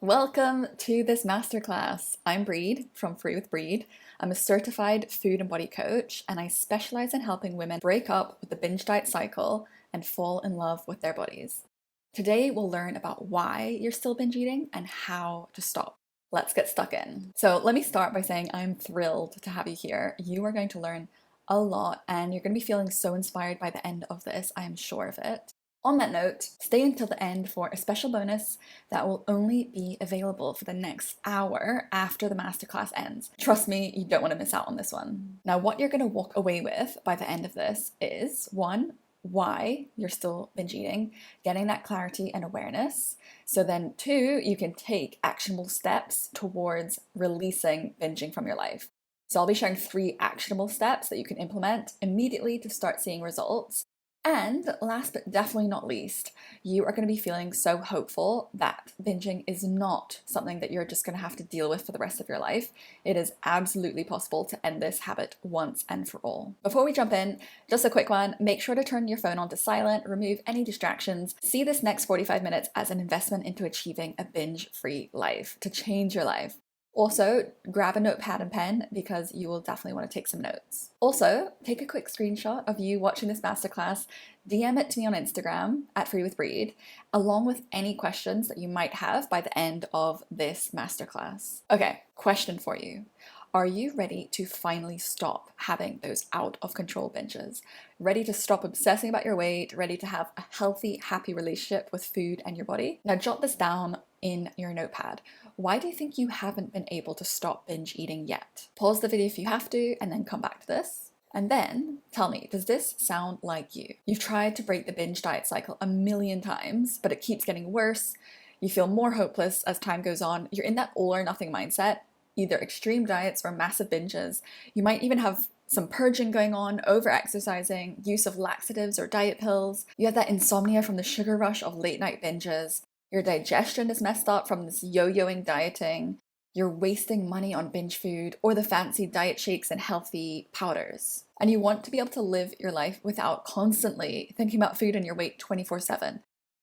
Welcome to this masterclass. I'm Breed from Free with Breed. I'm a certified food and body coach, and I specialize in helping women break up with the binge diet cycle and fall in love with their bodies. Today, we'll learn about why you're still binge eating and how to stop. Let's get stuck in. So, let me start by saying I'm thrilled to have you here. You are going to learn a lot, and you're going to be feeling so inspired by the end of this. I am sure of it. On that note, stay until the end for a special bonus that will only be available for the next hour after the masterclass ends. Trust me, you don't want to miss out on this one. Now, what you're going to walk away with by the end of this is one, why you're still binge eating, getting that clarity and awareness. So then two, you can take actionable steps towards releasing binging from your life. So I'll be sharing 3 actionable steps that you can implement immediately to start seeing results. And last but definitely not least, you are going to be feeling so hopeful that binging is not something that you're just going to have to deal with for the rest of your life. It is absolutely possible to end this habit once and for all. Before we jump in, just a quick one, make sure to turn your phone on to silent, remove any distractions. See this next 45 minutes as an investment into achieving a binge-free life, to change your life. Also, grab a notepad and pen because you will definitely want to take some notes. Also, take a quick screenshot of you watching this masterclass, DM it to me on Instagram at FreeWithBreed, along with any questions that you might have by the end of this masterclass. Okay, question for you. Are you ready to finally stop having those out of control binges? Ready to stop obsessing about your weight? Ready to have a healthy, happy relationship with food and your body? Now jot this down in your notepad. Why do you think you haven't been able to stop binge eating yet? Pause the video if you have to, and then come back to this. And then tell me, does this sound like you? You've tried to break the binge diet cycle a million times, but it keeps getting worse. You feel more hopeless as time goes on. You're in that all or nothing mindset, either extreme diets or massive binges. You might even have some purging going on, over-exercising, use of laxatives or diet pills. You have that insomnia from the sugar rush of late night binges. Your digestion is messed up from this yo-yoing dieting. You're wasting money on binge food or the fancy diet shakes and healthy powders. And you want to be able to live your life without constantly thinking about food and your weight 24/7.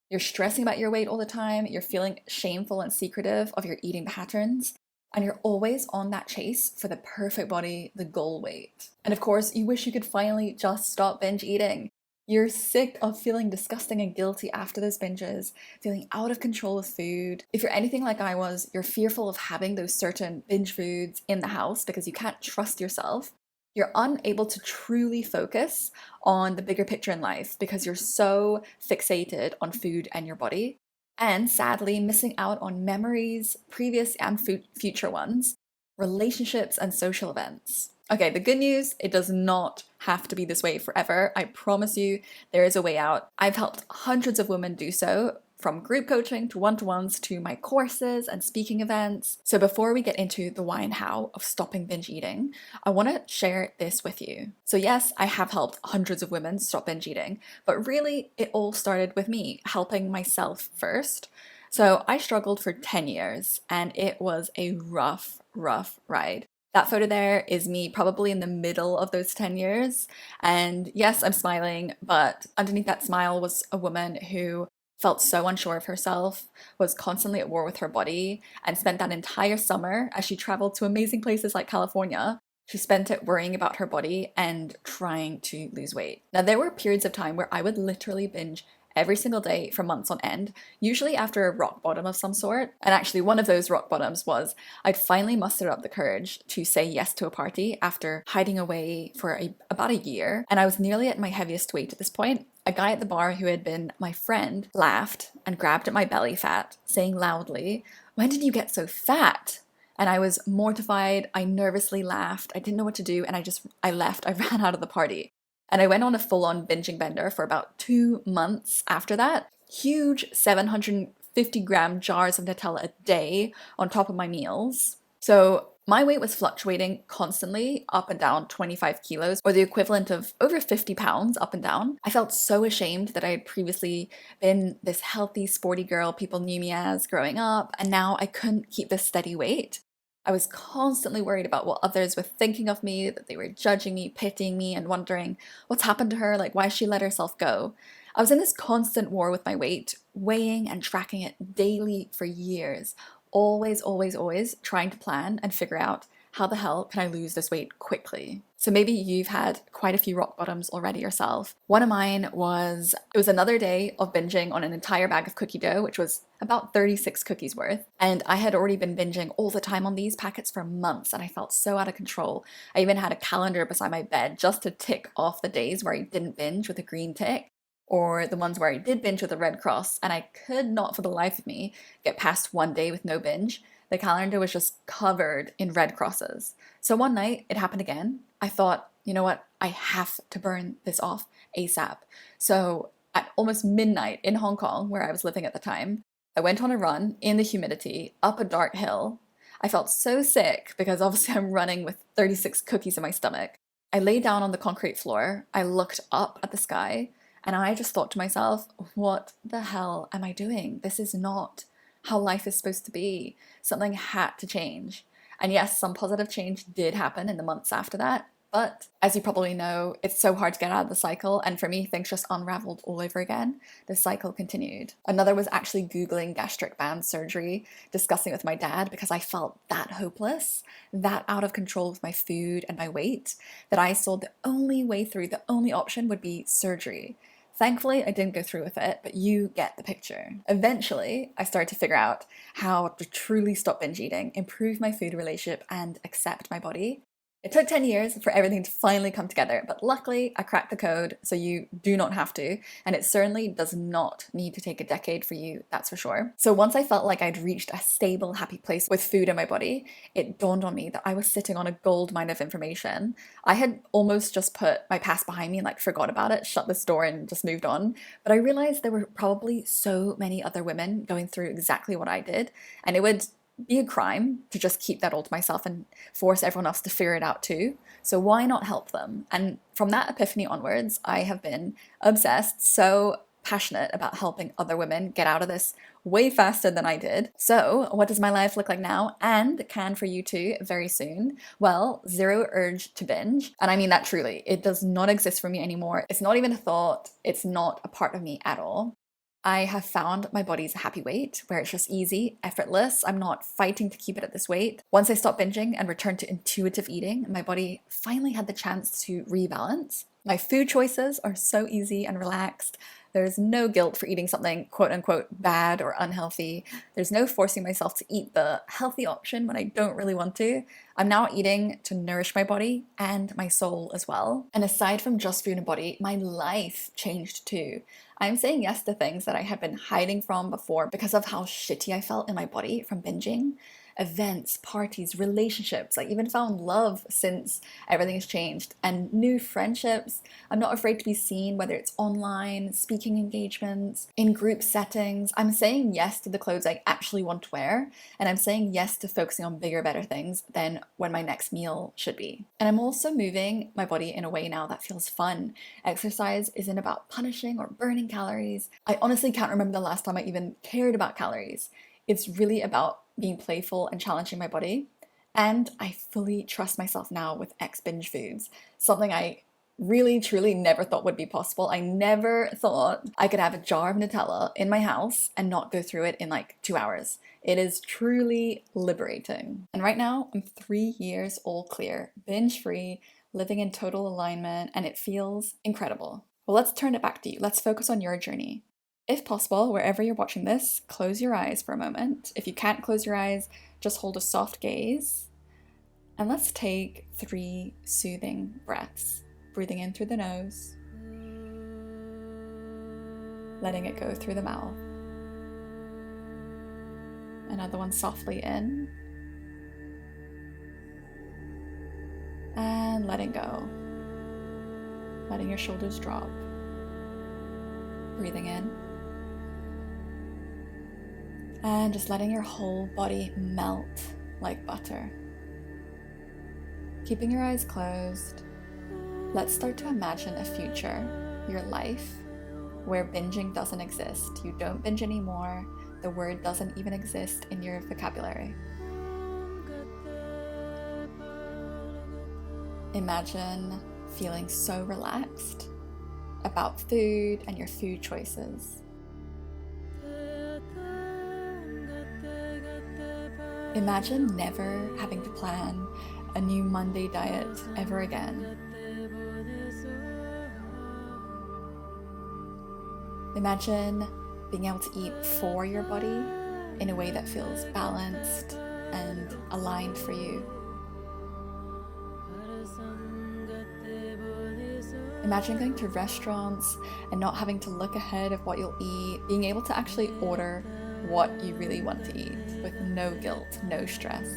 You're stressing about your weight all the time. You're feeling shameful and secretive of your eating patterns. And you're always on that chase for the perfect body, the goal weight. And of course, you wish you could finally just stop binge eating. You're sick of feeling disgusting and guilty after those binges, feeling out of control with food. If you're anything like I was, you're fearful of having those certain binge foods in the house because you can't trust yourself. You're unable to truly focus on the bigger picture in life because you're so fixated on food and your body. And sadly, missing out on memories, previous and future ones, relationships, and social events. Okay, the good news, it does not have to be this way forever. I promise you, there is a way out. I've helped hundreds of women do so, from group coaching to one-to-ones to my courses and speaking events. So before we get into the why and how of stopping binge eating, I want to share this with you. So yes, I have helped hundreds of women stop binge eating, but really it all started with me helping myself first. So I struggled for 10 years and it was a rough ride. That photo there is me probably in the middle of those 10 years. And yes, I'm smiling, but underneath that smile was a woman who felt so unsure of herself, was constantly at war with her body, and spent that entire summer as she traveled to amazing places like California. She spent it worrying about her body and trying to lose weight. Now, there were periods of time where I would literally binge every single day for months on end, usually after a rock bottom of some sort. And actually one of those rock bottoms was I'd finally mustered up the courage to say yes to a party after hiding away for about a year. And I was nearly at my heaviest weight at this point. A guy at the bar who had been my friend laughed and grabbed at my belly fat, saying loudly, "When did you get so fat?" And I was mortified. I nervously laughed. I didn't know what to do. And I left. I ran out of the party. And I went on a full-on binging bender for about 2 months after that. Huge 750-gram jars of Nutella a day on top of my meals. So my weight was fluctuating constantly up and down 25 kilos, or the equivalent of over 50 pounds up and down. I felt so ashamed that I had previously been this healthy, sporty girl people knew me as growing up, and now I couldn't keep this steady weight. I was constantly worried about what others were thinking of me, that they were judging me, pitying me, and wondering what's happened to her, like why she let herself go. I was in this constant war with my weight, weighing and tracking it daily for years, always, always, always trying to plan and figure out how the hell can I lose this weight quickly? So maybe you've had quite a few rock bottoms already yourself. One of mine was, it was another day of binging on an entire bag of cookie dough, which was about 36 cookies worth. And I had already been binging all the time on these packets for months and I felt so out of control. I even had a calendar beside my bed just to tick off the days where I didn't binge with a green tick, or the ones where I did binge with a red cross, and I could not for the life of me get past one day with no binge. The calendar was just covered in red crosses. So one night it happened again. I thought, you know what? I have to burn this off ASAP. So at almost midnight in Hong Kong, where I was living at the time, I went on a run in the humidity up a dark hill. I felt so sick because obviously I'm running with 36 cookies in my stomach. I lay down on the concrete floor. I looked up at the sky and I just thought to myself, what the hell am I doing? This is not how life is supposed to be. Something had to change. And yes, some positive change did happen in the months after that. But as you probably know, it's so hard to get out of the cycle. And for me, things just unraveled all over again. The cycle continued. Another was actually Googling gastric band surgery, discussing with my dad because I felt that hopeless, that out of control with my food and my weight, that I saw the only way through, the only option would be surgery. Thankfully, I didn't go through with it, but you get the picture. Eventually, I started to figure out how to truly stop binge eating, improve my food relationship, and accept my body. It took 10 years for everything to finally come together, but luckily I cracked the code, so you do not have to, and it certainly does not need to take a decade for you, that's for sure. So once I felt like I'd reached a stable, happy place with food in my body, it dawned on me that I was sitting on a gold mine of information. I had almost just put my past behind me and forgot about it, shut this door and just moved on, but I realized there were probably so many other women going through exactly what I did, and it would be a crime to just keep that all to myself and force everyone else to figure it out too. So why not help them? And from that epiphany onwards, I have been obsessed, so passionate about helping other women get out of this way faster than I did. So what does my life look like now, and can for you too very soon? Well, zero urge to binge. And I mean that truly. It does not exist for me anymore. It's not even a thought. It's not a part of me at all. I have found my body's happy weight, where it's just easy, effortless. I'm not fighting to keep it at this weight. Once I stopped binging and returned to intuitive eating, my body finally had the chance to rebalance. My food choices are so easy and relaxed. There's no guilt for eating something quote unquote bad or unhealthy. There's no forcing myself to eat the healthy option when I don't really want to. I'm now eating to nourish my body and my soul as well. And aside from just food and body, my life changed too. I'm saying yes to things that I had been hiding from before because of how shitty I felt in my body from binging. Events, parties, relationships. I even found love since everything has changed, and new friendships. I'm not afraid to be seen, whether it's online, speaking engagements, in group settings. I'm saying yes to the clothes I actually want to wear, and I'm saying yes to focusing on bigger, better things than when my next meal should be. And I'm also moving my body in a way now that feels fun. Exercise isn't about punishing or burning calories. I honestly can't remember the last time I even cared about calories. It's really about being playful and challenging my body. And I fully trust myself now with ex-binge foods, something I really truly never thought would be possible. I never thought I could have a jar of Nutella in my house and not go through it in 2 hours. It is truly liberating. And right now I'm 3 years all clear, binge free, living in total alignment, and it feels incredible. Well, let's turn it back to you. Let's focus on your journey. If possible, wherever you're watching this, close your eyes for a moment. If you can't close your eyes, just hold a soft gaze. And let's take 3 soothing breaths. Breathing in through the nose, letting it go through the mouth. Another one softly in, and letting go. Letting your shoulders drop. Breathing in. And just letting your whole body melt like butter. Keeping your eyes closed, let's start to imagine a future, your life, where binging doesn't exist. You don't binge anymore. The word doesn't even exist in your vocabulary. Imagine feeling so relaxed about food and your food choices. Imagine never having to plan a new Monday diet ever again. Imagine being able to eat for your body in a way that feels balanced and aligned for you. Imagine going to restaurants and not having to look ahead of what you'll eat, being able to actually order what you really want to eat with no guilt, no stress.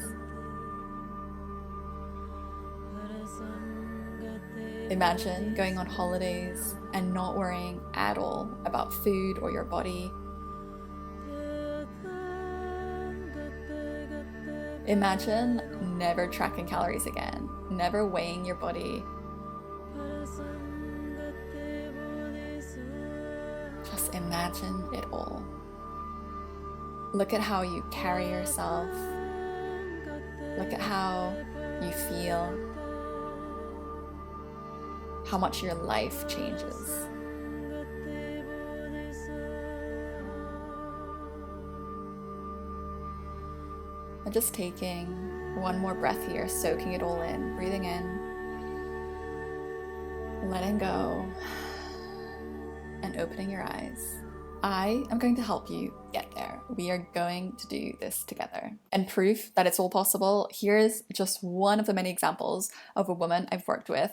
Imagine going on holidays and not worrying at all about food or your body. Imagine never tracking calories again, never weighing your body. Just imagine it all. Look at how you carry yourself. Look at how you feel. How much your life changes. And just taking one more breath here, soaking it all in, breathing in, letting go, and opening your eyes. I am going to help you get there. We are going to do this together. And proof that it's all possible, here's just one of the many examples of a woman I've worked with.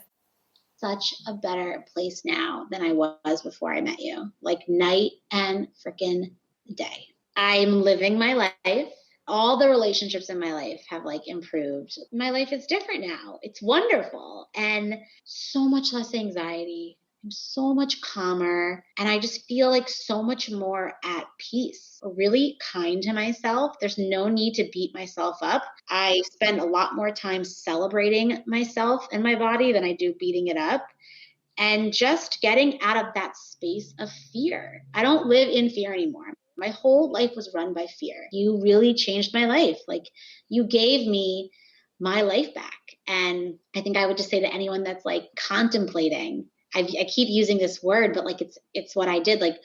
Such a better place now than I was before I met you. Like night and freaking day. I'm living my life. All the relationships in my life have like improved. My life is different now. It's wonderful and so much less anxiety. I'm so much calmer and I just feel like so much more at peace, really kind to myself. There's no need to beat myself up. I spend a lot more time celebrating myself and my body than I do beating it up. And just getting out of that space of fear. I don't live in fear anymore. My whole life was run by fear. You really changed my life. Like you gave me my life back. And I think I would just say to anyone that's like contemplating, I keep using this word, but like it's what I did. Like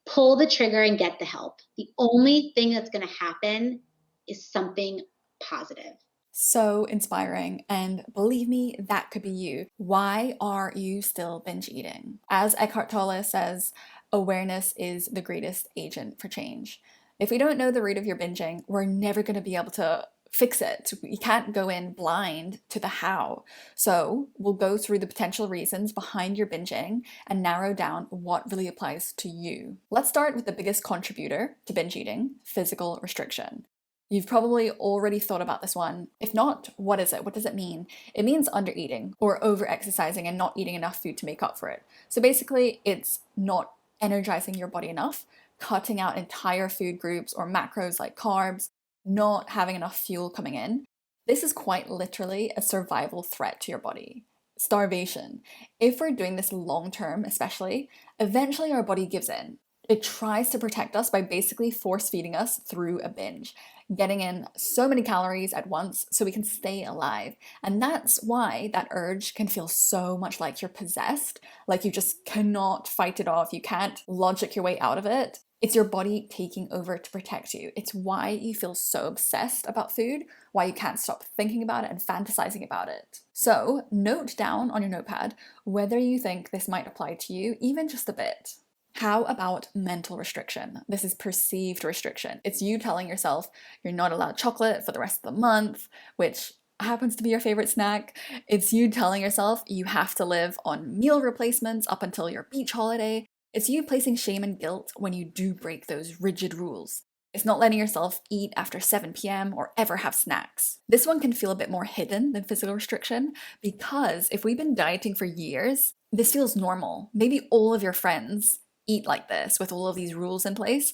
pull the trigger and get the help. The only thing that's going to happen is something positive. So inspiring, and believe me, that could be you. Why are you still binge eating? As Eckhart Tolle says, awareness is the greatest agent for change. If we don't know the root of your binging, we're never going to be able to fix it. We can't go in blind to the how. So we'll go through the potential reasons behind your binging and narrow down what really applies to you. Let's start with the biggest contributor to binge eating, physical restriction. You've probably already thought about this one. If not, what is it? What does it mean? It means undereating or over-exercising and not eating enough food to make up for it. So basically, it's not energizing your body enough, cutting out entire food groups or macros like carbs, not having enough fuel coming in. This is quite literally a survival threat to your body. Starvation. If we're doing this long term, especially, eventually our body gives in. It tries to protect us by basically force feeding us through a binge, getting in so many calories at once so we can stay alive. And that's why that urge can feel so much like you're possessed, like you just cannot fight it off. You can't logic your way out of it. It's your body taking over to protect you. It's why you feel so obsessed about food, why you can't stop thinking about it and fantasizing about it. So note down on your notepad whether you think this might apply to you, even just a bit. How about mental restriction? This is perceived restriction. It's you telling yourself you're not allowed chocolate for the rest of the month, which happens to be your favorite snack. It's you telling yourself you have to live on meal replacements up until your beach holiday. It's you placing shame and guilt when you do break those rigid rules. It's not letting yourself eat after 7 p.m. or ever have snacks. This one can feel a bit more hidden than physical restriction because if we've been dieting for years, this feels normal. Maybe all of your friends eat like this with all of these rules in place.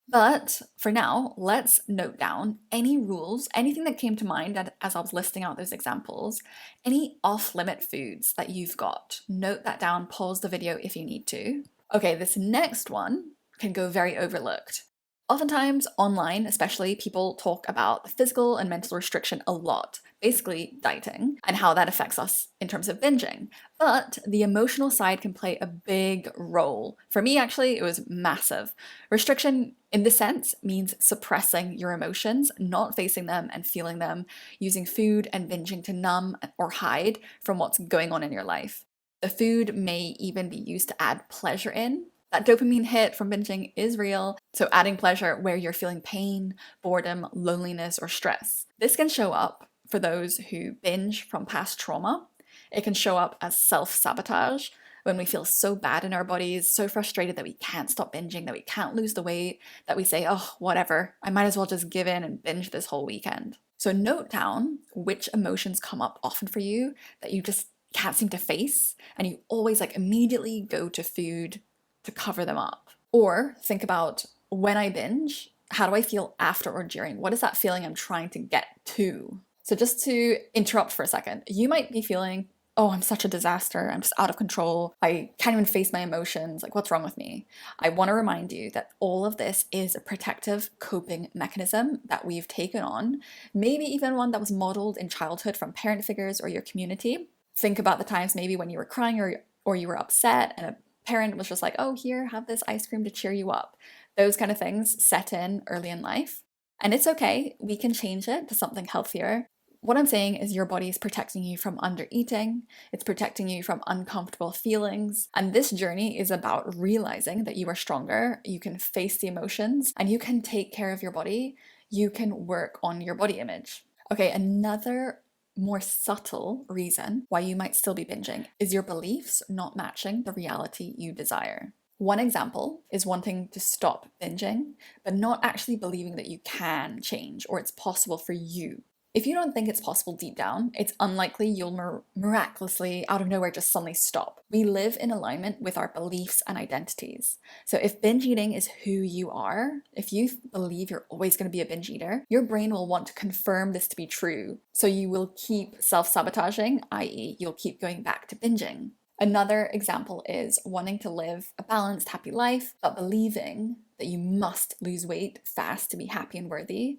But for now, let's note down any rules, anything that came to mind as I was listing out those examples, any off-limit foods that you've got. Note that down, pause the video if you need to. Okay, this next one can go very overlooked. Oftentimes, online especially, people talk about the physical and mental restriction a lot, basically dieting, and how that affects us in terms of binging. But the emotional side can play a big role. For me, actually, it was massive. Restriction, in this sense, means suppressing your emotions, not facing them and feeling them, using food and binging to numb or hide from what's going on in your life. The food may even be used to add pleasure in. That dopamine hit from binging is real, so adding pleasure where you're feeling pain, boredom, loneliness, or stress. This can show up for those who binge from past trauma. It can show up as self-sabotage when we feel so bad in our bodies, so frustrated that we can't stop binging, that we can't lose the weight, that we say, oh, whatever, I might as well just give in and binge this whole weekend. So note down which emotions come up often for you that you just can't seem to face, and you always immediately go to food to cover them up. Or think about, when I binge, how do I feel after or during? What is that feeling I'm trying to get to? So just to interrupt for a second, you might be feeling, oh, I'm such a disaster. I'm just out of control. I can't even face my emotions. What's wrong with me? I want to remind you that all of this is a protective coping mechanism that we've taken on, maybe even one that was modeled in childhood from parent figures or your community. Think about the times maybe when you were crying or you were upset and a parent was just like, oh, here, have this ice cream to cheer you up. Those kind of things set in early in life. And it's okay, we can change it to something healthier. What I'm saying is your body is protecting you from undereating, it's protecting you from uncomfortable feelings. And this journey is about realizing that you are stronger, you can face the emotions, and you can take care of your body. You can work on your body image. Okay, another more subtle reason why you might still be binging is your beliefs not matching the reality you desire. One example is wanting to stop binging, but not actually believing that you can change or it's possible for you. If you don't think it's possible deep down, it's unlikely you'll miraculously, out of nowhere, just suddenly stop. We live in alignment with our beliefs and identities. So if binge eating is who you are, if you believe you're always going to be a binge eater, your brain will want to confirm this to be true. So you will keep self-sabotaging, i.e., you'll keep going back to binging. Another example is wanting to live a balanced, happy life, but believing that you must lose weight fast to be happy and worthy.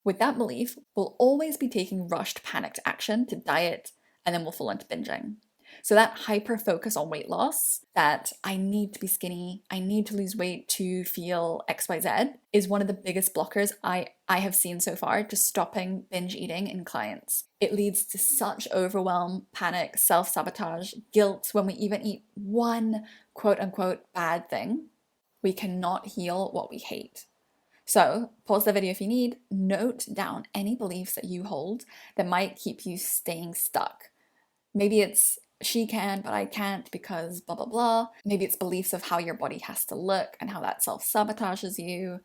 With that belief, we'll always be taking rushed, panicked action to diet, and then we'll fall into binging. So that hyper focus on weight loss, that I need to be skinny, I need to lose weight to feel XYZ, is one of the biggest blockers I have seen so far to stopping binge eating in clients. It leads to such overwhelm, panic, self-sabotage, guilt when we even eat one quote unquote bad thing. We cannot heal what we hate. So pause the video if you need, note down any beliefs that you hold that might keep you staying stuck. Maybe it's she can, but I can't because blah, blah, blah. Maybe it's beliefs of how your body has to look and how that self-sabotages you.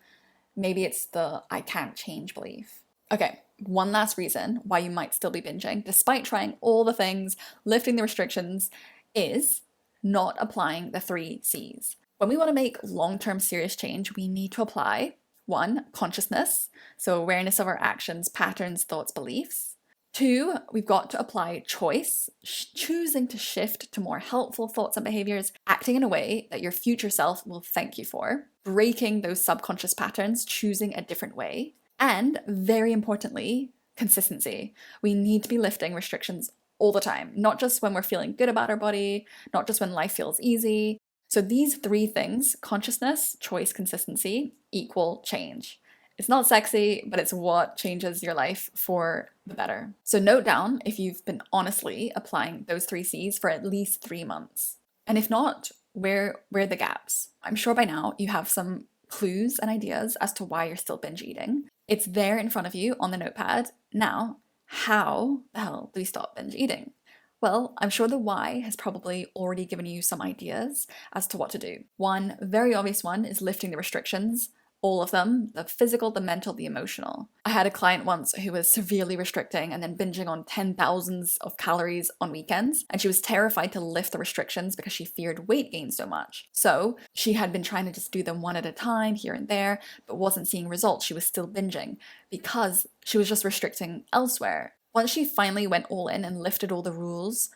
Maybe it's the I can't change belief. Okay, one last reason why you might still be binging, despite trying all the things, lifting the restrictions, is not applying the 3 C's. When we want to make long-term serious change, we need to apply 1, consciousness, so awareness of our actions, patterns, thoughts, beliefs. 2, we've got to apply choice, choosing to shift to more helpful thoughts and behaviors, acting in a way that your future self will thank you for, breaking those subconscious patterns, choosing a different way. And very importantly, consistency. We need to be lifting restrictions all the time, not just when we're feeling good about our body, not just when life feels easy. So these 3 things, consciousness, choice, consistency, equal change. It's not sexy, but it's what changes your life for the better. So note down if you've been honestly applying those 3 C's for at least 3 months. And if not, where are the gaps? I'm sure by now you have some clues and ideas as to why you're still binge eating. It's there in front of you on the notepad. Now, how the hell do we stop binge eating? Well, I'm sure the why has probably already given you some ideas as to what to do. One very obvious one is lifting the restrictions. All of them, the physical, the mental, the emotional. I had a client once who was severely restricting and then binging on 10,000s of calories on weekends, and she was terrified to lift the restrictions because she feared weight gain so much. So she had been trying to just do them one at a time here and there, but wasn't seeing results. She was still binging because she was just restricting elsewhere. Once she finally went all in and lifted all the rules,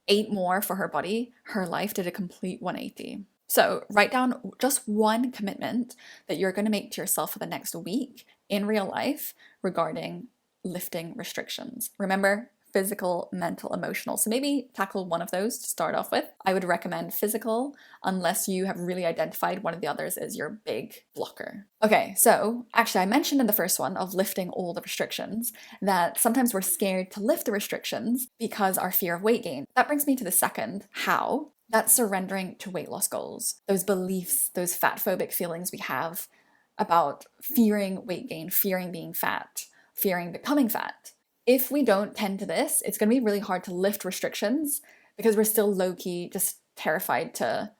ate more for her body, her life did a complete 180. So write down just one commitment that you're going to make to yourself for the next week in real life regarding lifting restrictions. Remember, physical, mental, emotional. So maybe tackle one of those to start off with. I would recommend physical, unless you have really identified one of the others as your big blocker. Okay, so actually, I mentioned in the first one of lifting all the restrictions that sometimes we're scared to lift the restrictions because our fear of weight gain. That brings me to the second how. That's surrendering to weight loss goals. Those beliefs, those fat phobic feelings we have about fearing weight gain, fearing being fat, fearing becoming fat. If we don't tend to this, it's going to be really hard to lift restrictions because we're still low-key just terrified to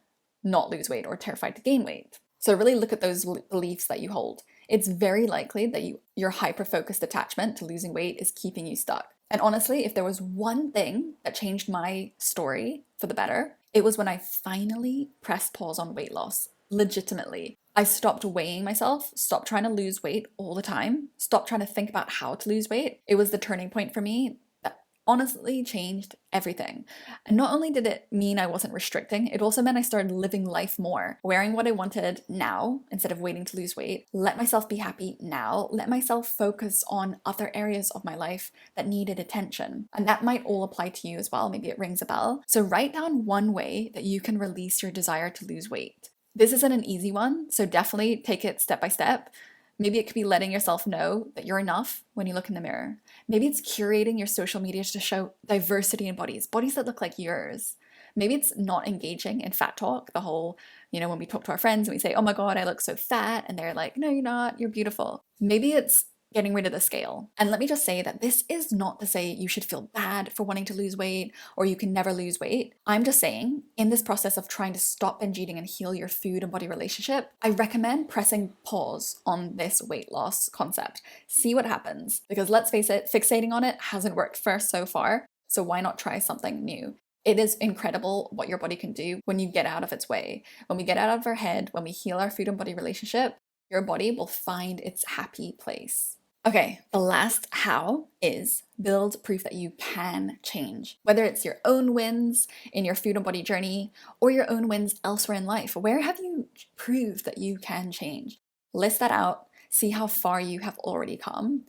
not lose weight or terrified to gain weight. So really look at those beliefs that you hold. It's very likely that your hyper-focused attachment to losing weight is keeping you stuck. And honestly, if there was one thing that changed my story for the better, it was when I finally pressed pause on weight loss, legitimately. I stopped weighing myself, stopped trying to lose weight all the time, stopped trying to think about how to lose weight. It was the turning point for me that honestly changed everything. And not only did it mean I wasn't restricting, it also meant I started living life more, wearing what I wanted now instead of waiting to lose weight, let myself be happy now, let myself focus on other areas of my life that needed attention. And that might all apply to you as well. Maybe it rings a bell. So write down one way that you can release your desire to lose weight. This isn't an easy one, so definitely take it step by step. Maybe it could be letting yourself know that you're enough when you look in the mirror. Maybe it's curating your social media to show diversity in bodies that look like yours. Maybe it's not engaging in fat talk, the whole, when we talk to our friends and we say, oh my God, I look so fat. And they're like, no, you're not, you're beautiful. Maybe it's getting rid of the scale. And let me just say that this is not to say you should feel bad for wanting to lose weight or you can never lose weight. I'm just saying, in this process of trying to stop binge eating and heal your food and body relationship, I recommend pressing pause on this weight loss concept. See what happens. Because let's face it, fixating on it hasn't worked for us so far. So why not try something new? It is incredible what your body can do when you get out of its way. When we get out of our head, when we heal our food and body relationship, your body will find its happy place. Okay, the last how is build proof that you can change. Whether it's your own wins in your food and body journey or your own wins elsewhere in life, where have you proved that you can change? List that out, see how far you have already come.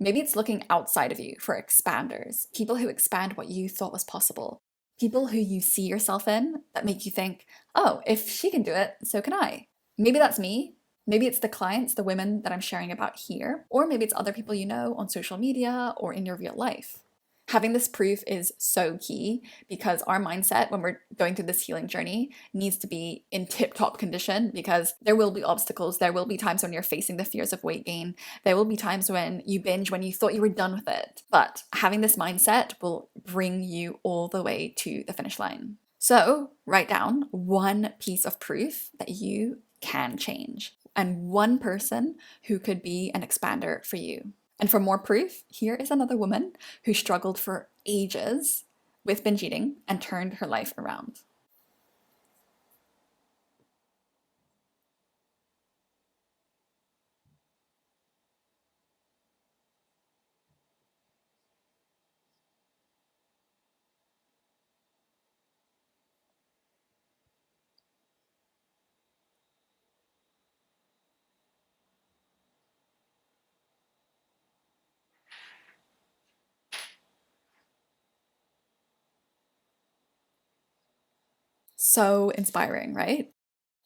Maybe it's looking outside of you for expanders, people who expand what you thought was possible, people who you see yourself in that make you think, oh, if she can do it, so can I. Maybe that's me. Maybe it's the clients, the women that I'm sharing about here, or maybe it's other people you know on social media or in your real life. Having this proof is so key because our mindset when we're going through this healing journey needs to be in tip-top condition because there will be obstacles. There will be times when you're facing the fears of weight gain. There will be times when you binge when you thought you were done with it. But having this mindset will bring you all the way to the finish line. So write down one piece of proof that you can change and one person who could be an expander for you. And for more proof, here is another woman who struggled for ages with binge eating and turned her life around. So inspiring, right?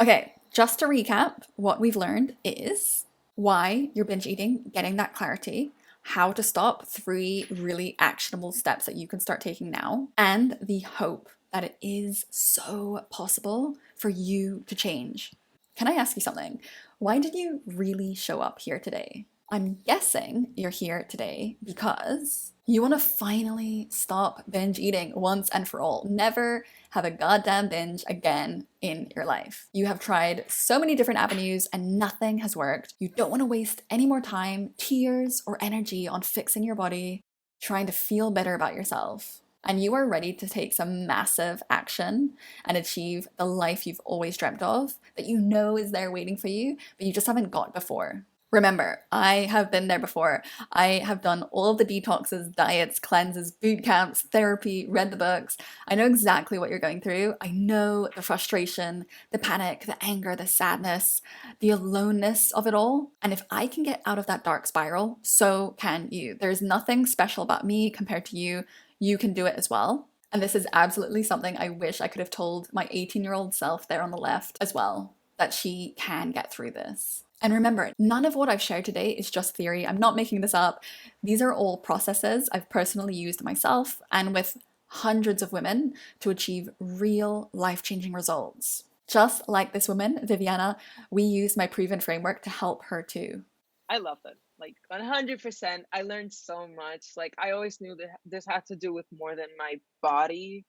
Okay, just to recap, what we've learned is why you're binge eating, getting that clarity, how to stop, 3 really actionable steps that you can start taking now, and the hope that it is so possible for you to change. Can I ask you something? Why did you really show up here today? I'm guessing you're here today because you want to finally stop binge eating once and for all. Never have a goddamn binge again in your life. You have tried so many different avenues and nothing has worked. You don't want to waste any more time, tears, or energy on fixing your body, trying to feel better about yourself. And you are ready to take some massive action and achieve the life you've always dreamt of, that you know is there waiting for you, but you just haven't got before. Remember, I have been there before. I have done all of the detoxes, diets, cleanses, boot camps, therapy, read the books. I know exactly what you're going through. I know the frustration, the panic, the anger, the sadness, the aloneness of it all. And if I can get out of that dark spiral, so can you. There's nothing special about me compared to you. You can do it as well. And this is absolutely something I wish I could have told my 18-year-old self there on the left as well, that she can get through this. And remember, none of what I've shared today is just theory. I'm not making this up. These are all processes I've personally used myself and with hundreds of women to achieve real life-changing results. Just like this woman, Viviana, we used my proven framework to help her too. I love it. Like 100%. I learned so much. Like I always knew that this had to do with more than my body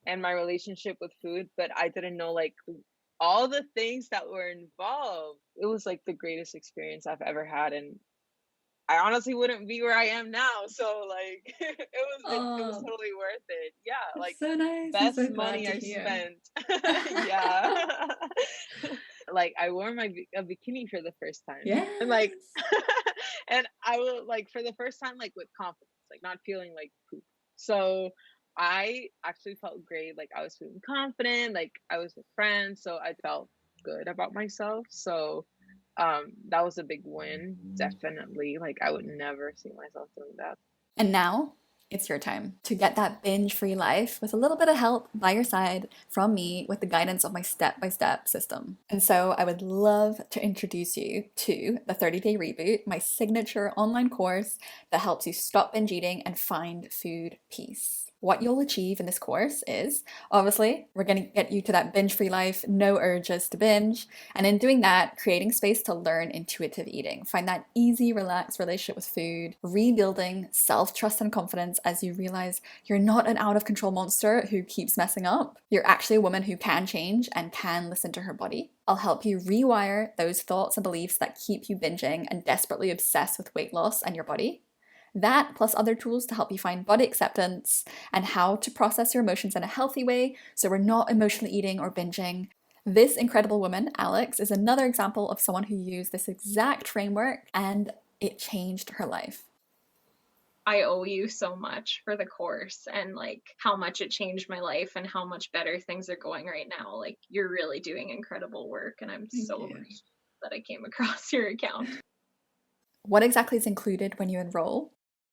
and my relationship with food, but I didn't know like all the things that were involved. It was like the greatest experience I've ever had, and I honestly wouldn't be where I am now. So like it was Oh, totally worth it. Yeah, that's like so nice. I'm best so glad money to I hear. spent. Yeah. Like I wore my a bikini for the first time. And like Yes. and I will like for the first time like with confidence, like not feeling like poop. So I actually felt great. Like I was feeling confident, like I was with friends, so I felt good about myself. So that was a big win. Definitely. Like I would never see myself doing that. And now it's your time to get that binge free life with a little bit of help by your side from me with the guidance of my step by step system. And so I would love to introduce you to the 30-day reboot, my signature online course that helps you stop binge eating and find food peace. What you'll achieve in this course is obviously we're going to get you to that binge free life, no urges to binge. And in doing that, creating space to learn intuitive eating, find that easy, relaxed relationship with food, rebuilding self trust and confidence as you realize you're not an out of control monster who keeps messing up. You're actually a woman who can change and can listen to her body. I'll help you rewire those thoughts and beliefs that keep you binging and desperately obsessed with weight loss and your body. That, plus other tools to help you find body acceptance and how to process your emotions in a healthy way so we're not emotionally eating or binging. This incredible woman, Alex, is another example of someone who used this exact framework and it changed her life. I owe you so much for the course and like how much it changed my life and how much better things are going right now. Like you're really doing incredible work and I'm Thank so you. appreciative that I came across your account. What exactly is included when you enroll?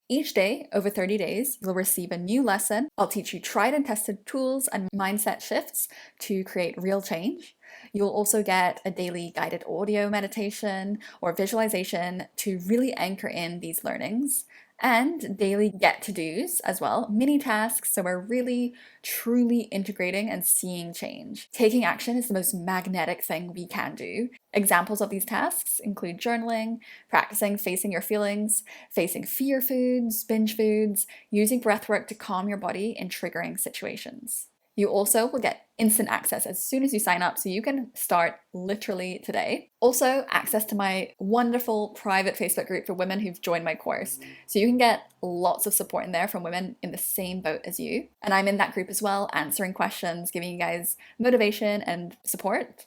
Each day, over 30 days, you'll receive a new lesson. I'll teach you tried and tested tools and mindset shifts to create real change. You'll also get a daily guided audio meditation or visualization to really anchor in these learnings, and daily get to dos as well, mini tasks. So we're really truly integrating and seeing change. Taking action is the most magnetic thing we can do. Examples of these tasks include journaling, practicing facing your feelings, facing fear foods, binge foods, using breathwork to calm your body in triggering situations. You also will get instant access as soon as you sign up, so you can start literally today. Also, access to my wonderful private Facebook group for women who've joined my course. So you can get lots of support in there from women in the same boat as you. And I'm in that group as well, answering questions, giving you guys motivation and support.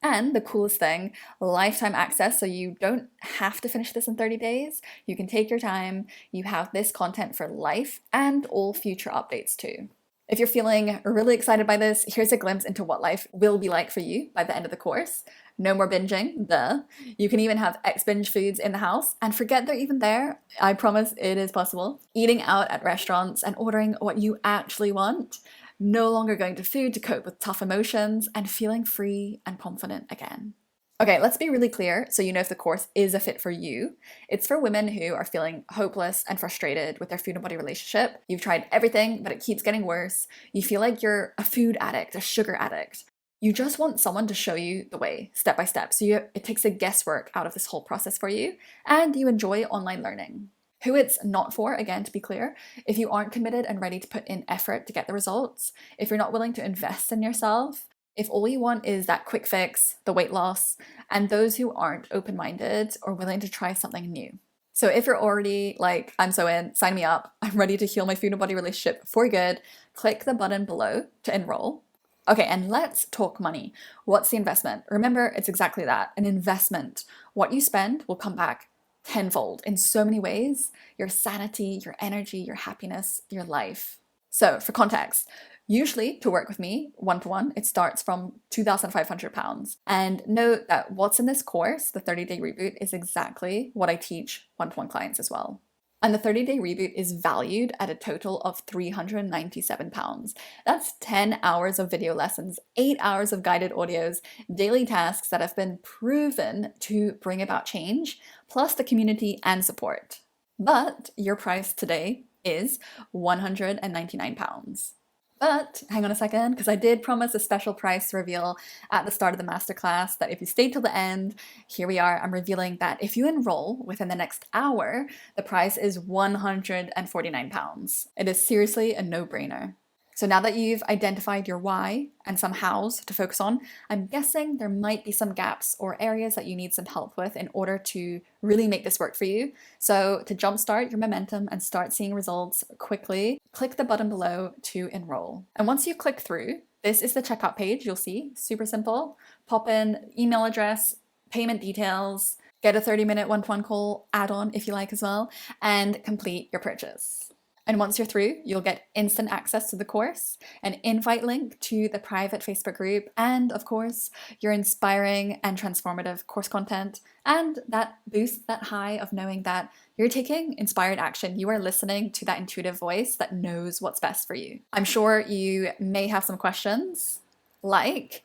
And the coolest thing, lifetime access, so you don't have to finish this in 30 days. You can take your time. You have this content for life and all future updates too. If you're feeling really excited by this, here's a glimpse into what life will be like for you by the end of the course. No more binging, duh. You can even have ex-binge foods in the house and forget they're even there. I promise it is possible. Eating out at restaurants and ordering what you actually want. No longer going to food to cope with tough emotions and feeling free and confident again. Okay, let's be really clear so you know if the course is a fit for you. It's for women who are feeling hopeless and frustrated with their food and body relationship. You've tried everything, but it keeps getting worse. You feel like you're a food addict, a sugar addict. You just want someone to show you the way, step by step. So it takes the guesswork out of this whole process for you, and you enjoy online learning. Who it's not for, again, to be clear, if you aren't committed and ready to put in effort to get the results, if you're not willing to invest in yourself, if all you want is that quick fix, the weight loss, and those who aren't open minded or willing to try something new. So if you're already like, I'm so in, sign me up, I'm ready to heal my food and body relationship for good, click the button below to enroll. Okay, and let's talk money. What's the investment? Remember, it's exactly that, an investment. What you spend will come back tenfold in so many ways: your sanity, your energy, your happiness, your life. So, for context, usually to work with me one to one, it starts from £2,500. And note that what's in this course, the 30-day reboot, is exactly what I teach one to one clients as well. And the 30-day reboot is valued at a total of £397. That's 10 hours of video lessons, 8 hours of guided audios, daily tasks that have been proven to bring about change, plus the community and support. But your price today is £199. But hang on a second, because I did promise a special price reveal at the start of the masterclass that if you stay till the end, here we are. I'm revealing that if you enroll within the next hour, the price is £149. It is seriously a no-brainer. So now that you've identified your why and some hows to focus on, I'm guessing there might be some gaps or areas that you need some help with in order to really make this work for you. So to jumpstart your momentum and start seeing results quickly, click the button below to enroll. And once you click through, this is the checkout page you'll see. Super simple. Pop in email address, payment details, get a 30-minute one-to-one call add-on if you like as well, and complete your purchase. And once you're through, you'll get instant access to the course, an invite link to the private Facebook group, and of course, your inspiring and transformative course content, and that boost, that high of knowing that you're taking inspired action. You are listening to that intuitive voice that knows what's best for you. I'm sure you may have some questions like,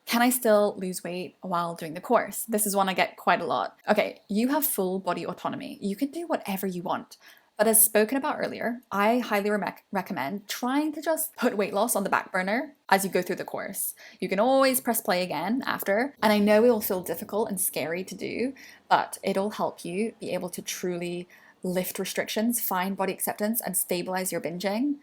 can I still lose weight while doing the course? This is one I get quite a lot. Okay, you have full body autonomy. You can do whatever you want. But as spoken about earlier, I highly recommend trying to just put weight loss on the back burner as you go through the course. You can always press play again after, and I know it will feel difficult and scary to do, but it'll help you be able to truly lift restrictions, find body acceptance, and stabilize your binging.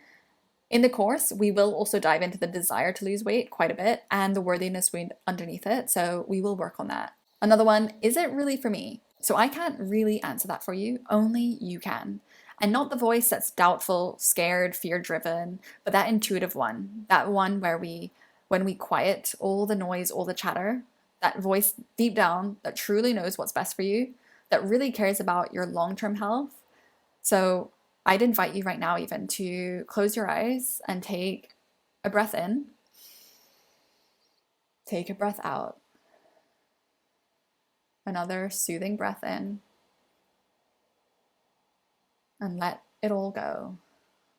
In the course, we will also dive into the desire to lose weight quite a bit and the worthiness wound underneath it, so we will work on that. Another one, is it really for me? So I can't really answer that for you, only you can. And not the voice that's doubtful, scared, fear-driven, but that intuitive one. That one where when we quiet all the noise, all the chatter, that voice deep down that truly knows what's best for you, that really cares about your long-term health. So I'd invite you right now even to close your eyes and take a breath in. Take a breath out. Another soothing breath in. And let it all go,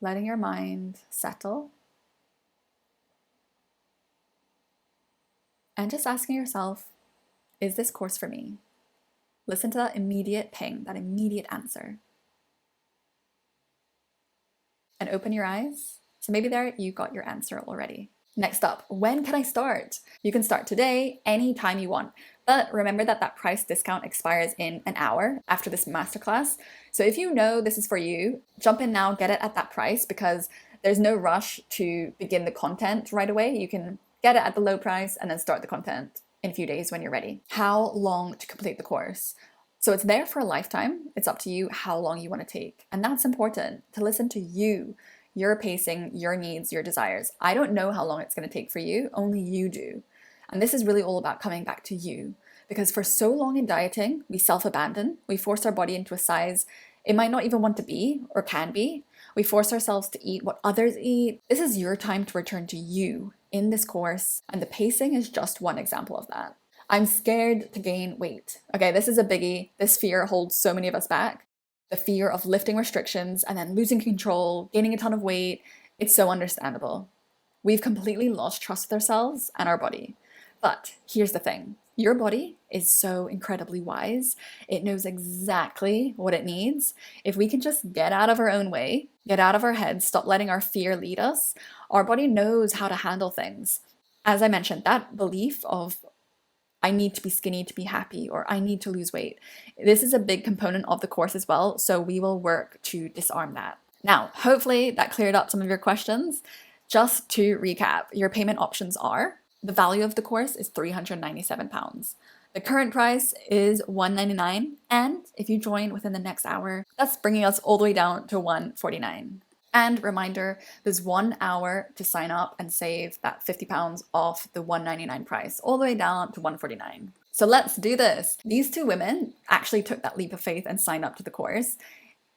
letting your mind settle. And just asking yourself, is this course for me? Listen to that immediate ping, that immediate answer. And open your eyes. So maybe there you got your answer already. Next up, when can I start? You can start today, anytime you want. But remember that price discount expires in an hour after this masterclass. So if you know this is for you, jump in now, get it at that price, because there's no rush to begin the content right away. You can get it at the low price and then start the content in a few days when you're ready. How long to complete the course? So it's there for a lifetime. It's up to you how long you want to take. And that's important, to listen to you, your pacing, your needs, your desires. I don't know how long it's going to take for you, only you do. And this is really all about coming back to you. Because for so long in dieting, we self-abandon. We force our body into a size it might not even want to be or can be. We force ourselves to eat what others eat. This is your time to return to you in this course. And the pacing is just one example of that. I'm scared to gain weight. Okay, this is a biggie. This fear holds so many of us back. The fear of lifting restrictions and then losing control, gaining a ton of weight. It's so understandable. We've completely lost trust with ourselves and our body. But here's the thing. Your body is so incredibly wise. It knows exactly what it needs. If we can just get out of our own way, get out of our heads, stop letting our fear lead us, our body knows how to handle things. As I mentioned, that belief of I need to be skinny to be happy, or I need to lose weight. This is a big component of the course as well, so we will work to disarm that. Now, hopefully that cleared up some of your questions. Just to recap, your payment options are: the value of the course is £397. The current price is $199, and if you join within the next hour, that's bringing us all the way down to $149. And reminder, there's 1 hour to sign up and save that £50 off the $199 price, all the way down to $149. So let's do this. These two women actually took that leap of faith and signed up to the course.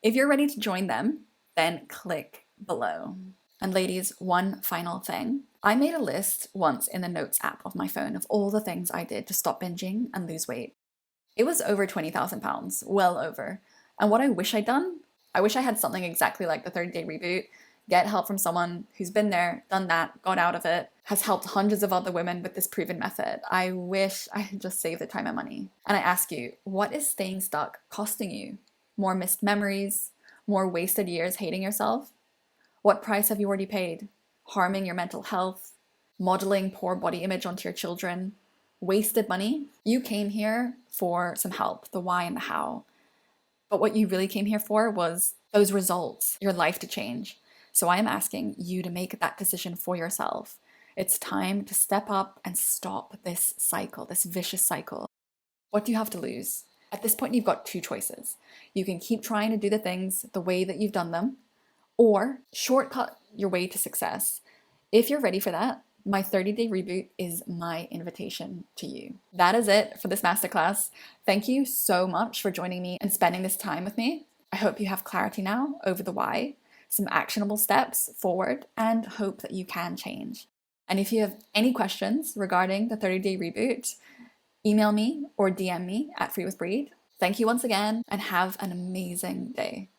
If you're ready to join them, then click below. And ladies, one final thing. I made a list once in the Notes app of my phone of all the things I did to stop binging and lose weight. It was over £20,000, well over. And what I wish I'd done, I wish I had something exactly like the 30-day reboot, get help from someone who's been there, done that, got out of it, has helped hundreds of other women with this proven method. I wish I had just saved the time and money. And I ask you, what is staying stuck costing you? More missed memories? More wasted years hating yourself? What price have you already paid? Harming your mental health? Modeling poor body image onto your children? Wasted money? You came here for some help, the why and the how. But what you really came here for was those results, your life to change. So I am asking you to make that decision for yourself. It's time to step up and stop this cycle, this vicious cycle. What do you have to lose? At this point, you've got two choices. You can keep trying to do the things the way that you've done them, or shortcut your way to success. If you're ready for that, my 30-day reboot is my invitation to you. That is it for this masterclass. Thank you so much for joining me and spending this time with me. I hope you have clarity now over the why, some actionable steps forward, and hope that you can change. And if you have any questions regarding the 30-day reboot, email me or DM me at Free with Breed. Thank you once again, and have an amazing day.